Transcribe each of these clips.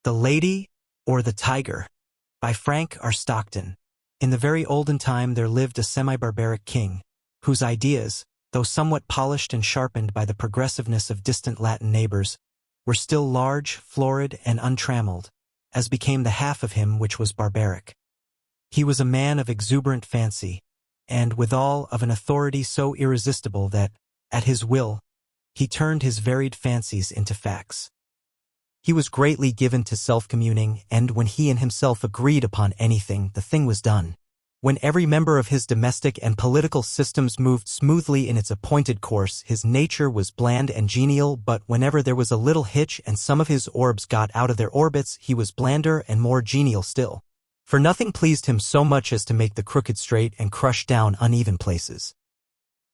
The Lady or the Tiger by Frank R. Stockton. In the very olden time there lived a semi-barbaric king, whose ideas, though somewhat polished and sharpened by the progressiveness of distant Latin neighbors, were still large, florid, and untrammeled, as became the half of him which was barbaric. He was a man of exuberant fancy, and withal of an authority so irresistible that, at his will, he turned his varied fancies into facts. He was greatly given to self-communing, and when he and himself agreed upon anything, the thing was done. When every member of his domestic and political systems moved smoothly in its appointed course, his nature was bland and genial, but whenever there was a little hitch and some of his orbs got out of their orbits, he was blander and more genial still. For nothing pleased him so much as to make the crooked straight and crush down uneven places.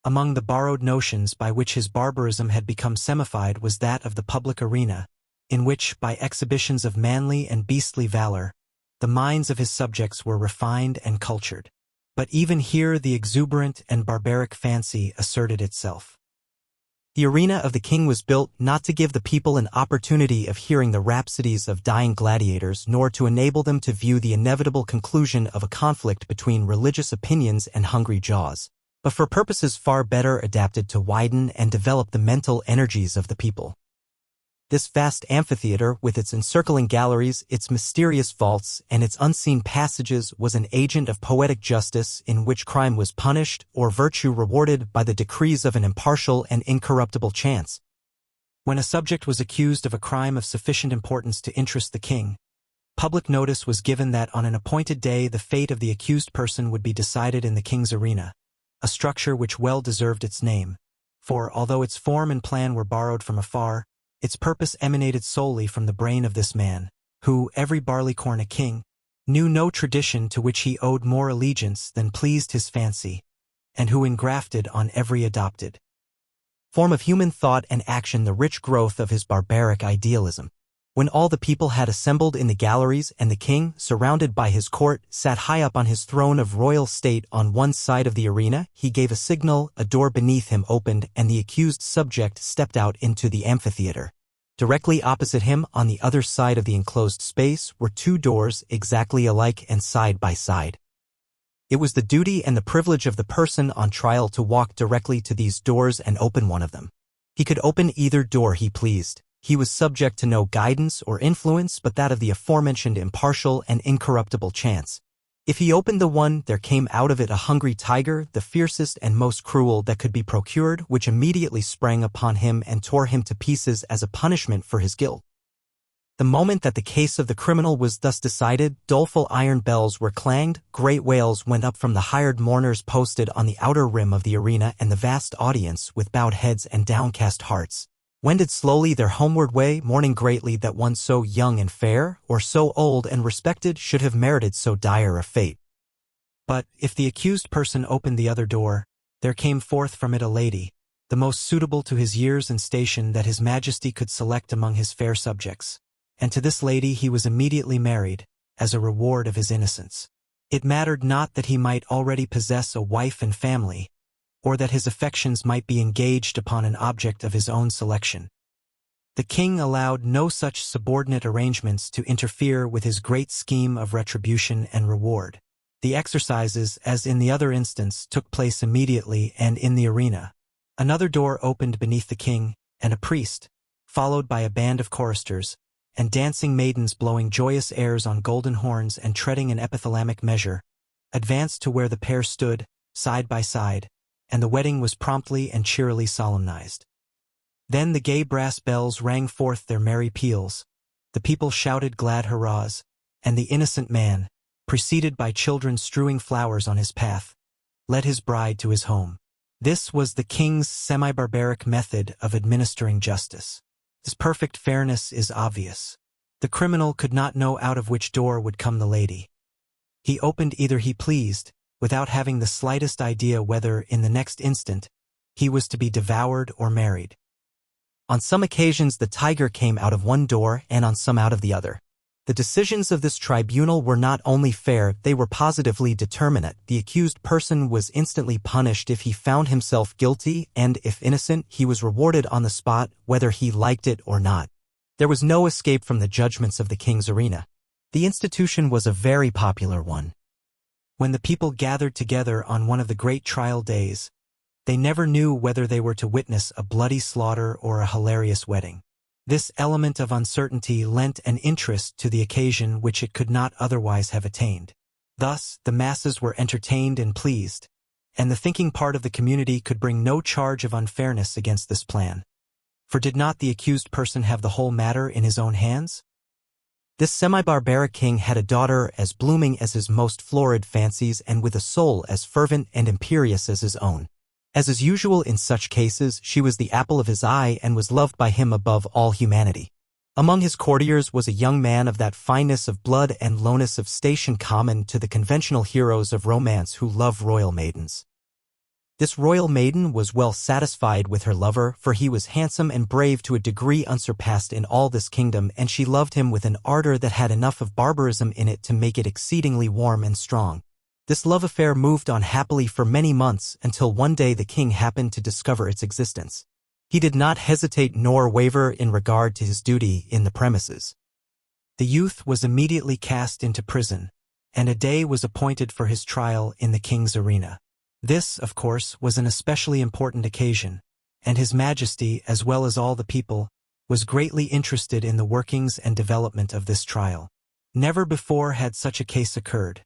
Among the borrowed notions by which his barbarism had become semified was that of the public arena, in which, by exhibitions of manly and beastly valor, the minds of his subjects were refined and cultured. But even here the exuberant and barbaric fancy asserted itself. The arena of the king was built not to give the people an opportunity of hearing the rhapsodies of dying gladiators, nor to enable them to view the inevitable conclusion of a conflict between religious opinions and hungry jaws, but for purposes far better adapted to widen and develop the mental energies of the people. This vast amphitheater, with its encircling galleries, its mysterious vaults, and its unseen passages, was an agent of poetic justice in which crime was punished or virtue rewarded by the decrees of an impartial and incorruptible chance. When a subject was accused of a crime of sufficient importance to interest the king, public notice was given that on an appointed day the fate of the accused person would be decided in the king's arena, a structure which well deserved its name, for although its form and plan were borrowed from afar, its purpose emanated solely from the brain of this man, who, every barleycorn a king, knew no tradition to which he owed more allegiance than pleased his fancy, and who engrafted on every adopted form of human thought and action the rich growth of his barbaric idealism. When all the people had assembled in the galleries and the king, surrounded by his court, sat high up on his throne of royal state on one side of the arena, he gave a signal, a door beneath him opened, and the accused subject stepped out into the amphitheater. Directly opposite him, on the other side of the enclosed space, were two doors exactly alike and side by side. It was the duty and the privilege of the person on trial to walk directly to these doors and open one of them. He could open either door he pleased. He was subject to no guidance or influence but that of the aforementioned impartial and incorruptible chance. If he opened the one, there came out of it a hungry tiger, the fiercest and most cruel that could be procured, which immediately sprang upon him and tore him to pieces as a punishment for his guilt. The moment that the case of the criminal was thus decided, doleful iron bells were clanged, great wails went up from the hired mourners posted on the outer rim of the arena, and the vast audience, with bowed heads and downcast hearts, wended slowly their homeward way, mourning greatly that one so young and fair, or so old and respected, should have merited so dire a fate. But, if the accused person opened the other door, there came forth from it a lady, the most suitable to his years and station that his majesty could select among his fair subjects, and to this lady he was immediately married, as a reward of his innocence. It mattered not that he might already possess a wife and family, or that his affections might be engaged upon an object of his own selection. The king allowed no such subordinate arrangements to interfere with his great scheme of retribution and reward. The exercises, as in the other instance, took place immediately and in the arena. Another door opened beneath the king, and a priest, followed by a band of choristers, and dancing maidens blowing joyous airs on golden horns and treading an epithalamic measure, advanced to where the pair stood, side by side, and the wedding was promptly and cheerily solemnized. Then the gay brass bells rang forth their merry peals, the people shouted glad hurrahs, and the innocent man, preceded by children strewing flowers on his path, led his bride to his home. This was the king's semi-barbaric method of administering justice. This perfect fairness is obvious. The criminal could not know out of which door would come the lady. He opened either he pleased, without having the slightest idea whether, in the next instant, he was to be devoured or married. On some occasions the tiger came out of one door and on some out of the other. The decisions of this tribunal were not only fair, they were positively determinate. The accused person was instantly punished if he found himself guilty, and if innocent, he was rewarded on the spot, whether he liked it or not. There was no escape from the judgments of the king's arena. The institution was a very popular one. When the people gathered together on one of the great trial days, they never knew whether they were to witness a bloody slaughter or a hilarious wedding. This element of uncertainty lent an interest to the occasion which it could not otherwise have attained. Thus, the masses were entertained and pleased, and the thinking part of the community could bring no charge of unfairness against this plan. For did not the accused person have the whole matter in his own hands? This semi-barbaric king had a daughter as blooming as his most florid fancies and with a soul as fervent and imperious as his own. As is usual in such cases, she was the apple of his eye and was loved by him above all humanity. Among his courtiers was a young man of that fineness of blood and lowness of station common to the conventional heroes of romance who love royal maidens. This royal maiden was well satisfied with her lover, for he was handsome and brave to a degree unsurpassed in all this kingdom, and she loved him with an ardor that had enough of barbarism in it to make it exceedingly warm and strong. This love affair moved on happily for many months until one day the king happened to discover its existence. He did not hesitate nor waver in regard to his duty in the premises. The youth was immediately cast into prison, and a day was appointed for his trial in the king's arena. This, of course, was an especially important occasion, and His Majesty, as well as all the people, was greatly interested in the workings and development of this trial. Never before had such a case occurred.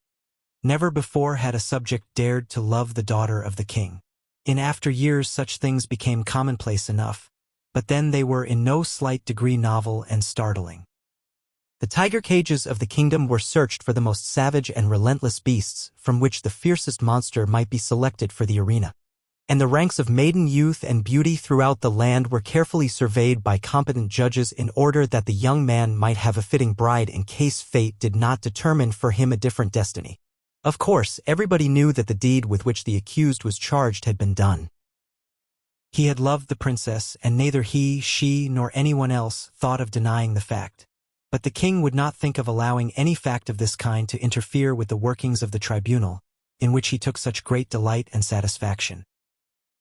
Never before had a subject dared to love the daughter of the king. In after years such things became commonplace enough, but then they were in no slight degree novel and startling. The tiger cages of the kingdom were searched for the most savage and relentless beasts, from which the fiercest monster might be selected for the arena. And the ranks of maiden youth and beauty throughout the land were carefully surveyed by competent judges in order that the young man might have a fitting bride in case fate did not determine for him a different destiny. Of course, everybody knew that the deed with which the accused was charged had been done. He had loved the princess, and neither he, she, nor anyone else thought of denying the fact. But the king would not think of allowing any fact of this kind to interfere with the workings of the tribunal, in which he took such great delight and satisfaction.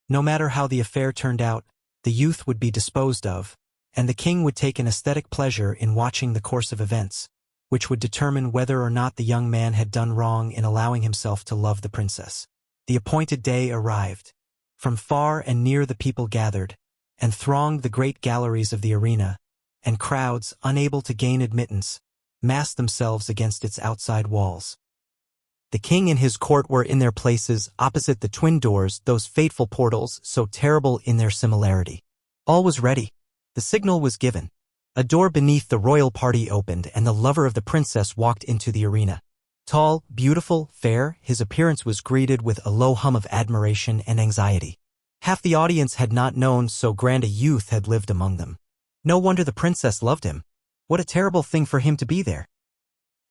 No matter how the affair turned out, the youth would be disposed of, and the king would take an aesthetic pleasure in watching the course of events, which would determine whether or not the young man had done wrong in allowing himself to love the princess. The appointed day arrived. From far and near the people gathered, and thronged the great galleries of the arena, and crowds, unable to gain admittance, massed themselves against its outside walls. The king and his court were in their places opposite the twin doors, those fateful portals so terrible in their similarity. All was ready. The signal was given. A door beneath the royal party opened, and the lover of the princess walked into the arena. Tall, beautiful, fair, his appearance was greeted with a low hum of admiration and anxiety. Half the audience had not known so grand a youth had lived among them. No wonder the princess loved him. What a terrible thing for him to be there.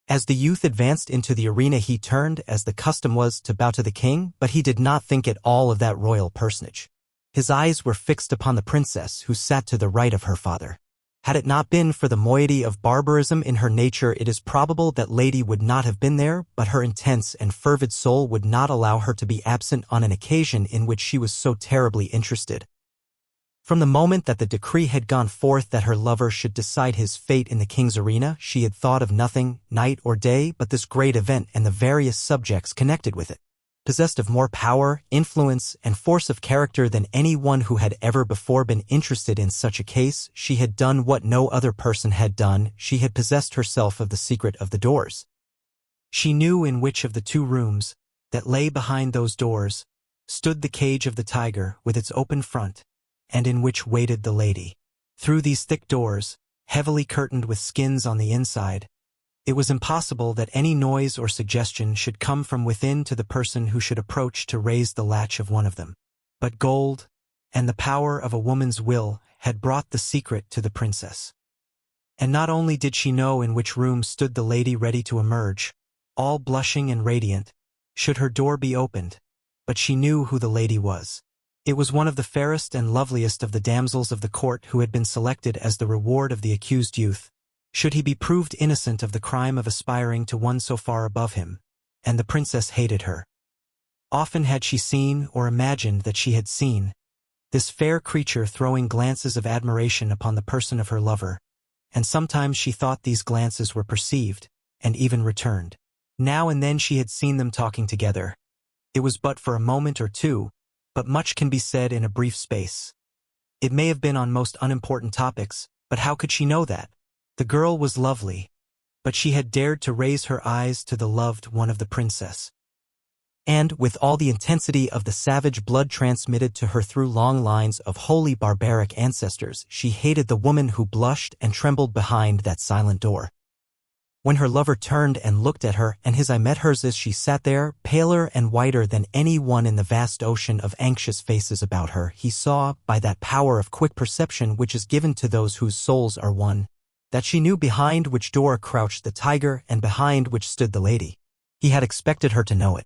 As the youth advanced into the arena, he turned, as the custom was, to bow to the king, but he did not think at all of that royal personage. His eyes were fixed upon the princess, who sat to the right of her father. Had it not been for the moiety of barbarism in her nature, it is probable that lady would not have been there, but her intense and fervid soul would not allow her to be absent on an occasion in which she was so terribly interested. From the moment that the decree had gone forth that her lover should decide his fate in the king's arena, she had thought of nothing, night or day, but this great event and the various subjects connected with it. Possessed of more power, influence, and force of character than any one who had ever before been interested in such a case, she had done what no other person had done. She had possessed herself of the secret of the doors. She knew in which of the two rooms, that lay behind those doors, stood the cage of the tiger with its open front, and in which waited the lady. Through these thick doors, heavily curtained with skins on the inside, it was impossible that any noise or suggestion should come from within to the person who should approach to raise the latch of one of them. But gold, and the power of a woman's will, had brought the secret to the princess. And not only did she know in which room stood the lady ready to emerge, all blushing and radiant, should her door be opened, but she knew who the lady was. It was one of the fairest and loveliest of the damsels of the court who had been selected as the reward of the accused youth, should he be proved innocent of the crime of aspiring to one so far above him, and the princess hated her. Often had she seen, or imagined that she had seen, this fair creature throwing glances of admiration upon the person of her lover, and sometimes she thought these glances were perceived, and even returned. Now and then she had seen them talking together. It was but for a moment or two, but much can be said in a brief space. It may have been on most unimportant topics, but how could she know that? The girl was lovely, but she had dared to raise her eyes to the loved one of the princess. And, with all the intensity of the savage blood transmitted to her through long lines of holy barbaric ancestors, she hated the woman who blushed and trembled behind that silent door. When her lover turned and looked at her, and his eye met hers as she sat there, paler and whiter than any one in the vast ocean of anxious faces about her, he saw, by that power of quick perception which is given to those whose souls are one, that she knew behind which door crouched the tiger and behind which stood the lady. He had expected her to know it.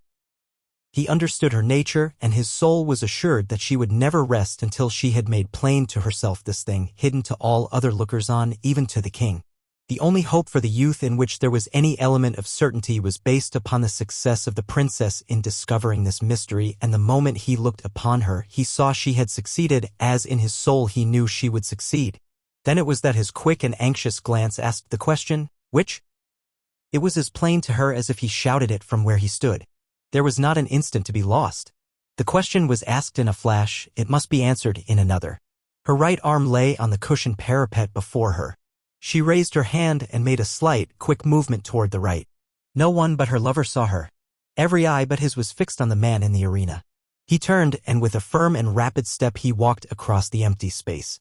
He understood her nature, and his soul was assured that she would never rest until she had made plain to herself this thing, hidden to all other lookers-on, even to the king. The only hope for the youth in which there was any element of certainty was based upon the success of the princess in discovering this mystery, and the moment he looked upon her, he saw she had succeeded, as in his soul he knew she would succeed. Then it was that his quick and anxious glance asked the question, which? It was as plain to her as if he shouted it from where he stood. There was not an instant to be lost. The question was asked in a flash, it must be answered in another. Her right arm lay on the cushioned parapet before her. She raised her hand and made a slight, quick movement toward the right. No one but her lover saw her. Every eye but his was fixed on the man in the arena. He turned, and with a firm and rapid step he walked across the empty space.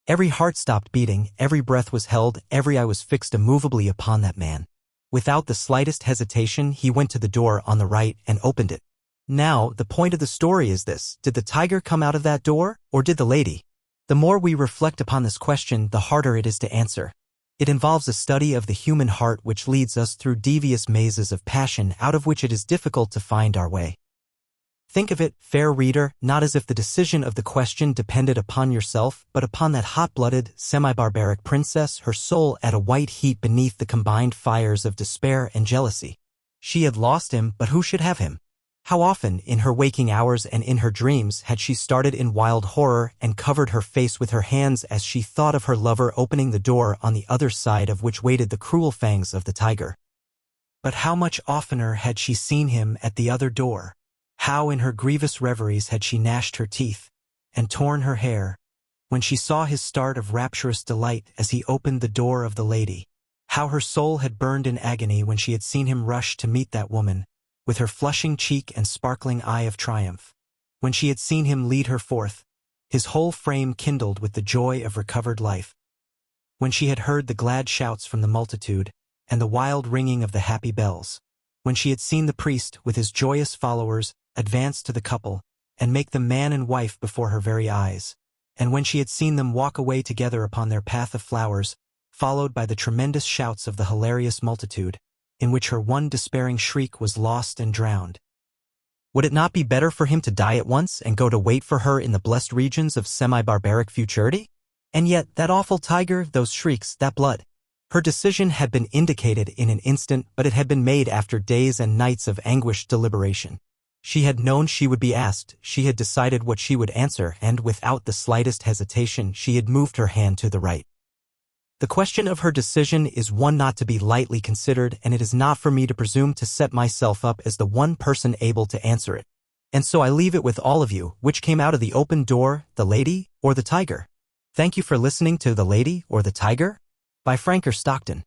Every heart stopped beating, every breath was held, every eye was fixed immovably upon that man. Without the slightest hesitation, he went to the door on the right and opened it. Now, the point of the story is this: did the tiger come out of that door, or did the lady? The more we reflect upon this question, the harder it is to answer. It involves a study of the human heart which leads us through devious mazes of passion out of which it is difficult to find our way. Think of it, fair reader, not as if the decision of the question depended upon yourself, but upon that hot-blooded, semi-barbaric princess, her soul at a white heat beneath the combined fires of despair and jealousy. She had lost him, but who should have him? How often, in her waking hours and in her dreams, had she started in wild horror and covered her face with her hands as she thought of her lover opening the door on the other side of which waited the cruel fangs of the tiger. But how much oftener had she seen him at the other door? How in her grievous reveries had she gnashed her teeth and torn her hair when she saw his start of rapturous delight as he opened the door of the lady. How her soul had burned in agony when she had seen him rush to meet that woman, with her flushing cheek and sparkling eye of triumph. When she had seen him lead her forth, his whole frame kindled with the joy of recovered life. When she had heard the glad shouts from the multitude and the wild ringing of the happy bells. When she had seen the priest, with his joyous followers, advance to the couple and make them man and wife before her very eyes. And when she had seen them walk away together upon their path of flowers, followed by the tremendous shouts of the hilarious multitude, in which her one despairing shriek was lost and drowned. Would it not be better for him to die at once and go to wait for her in the blessed regions of semi-barbaric futurity? And yet, that awful tiger, those shrieks, that blood. Her decision had been indicated in an instant, but it had been made after days and nights of anguished deliberation. She had known she would be asked, she had decided what she would answer, and without the slightest hesitation she had moved her hand to the right. The question of her decision is one not to be lightly considered, and it is not for me to presume to set myself up as the one person able to answer it. And so I leave it with all of you, which came out of the open door, the lady or the tiger? Thank you for listening to The Lady or the Tiger? By Stockton.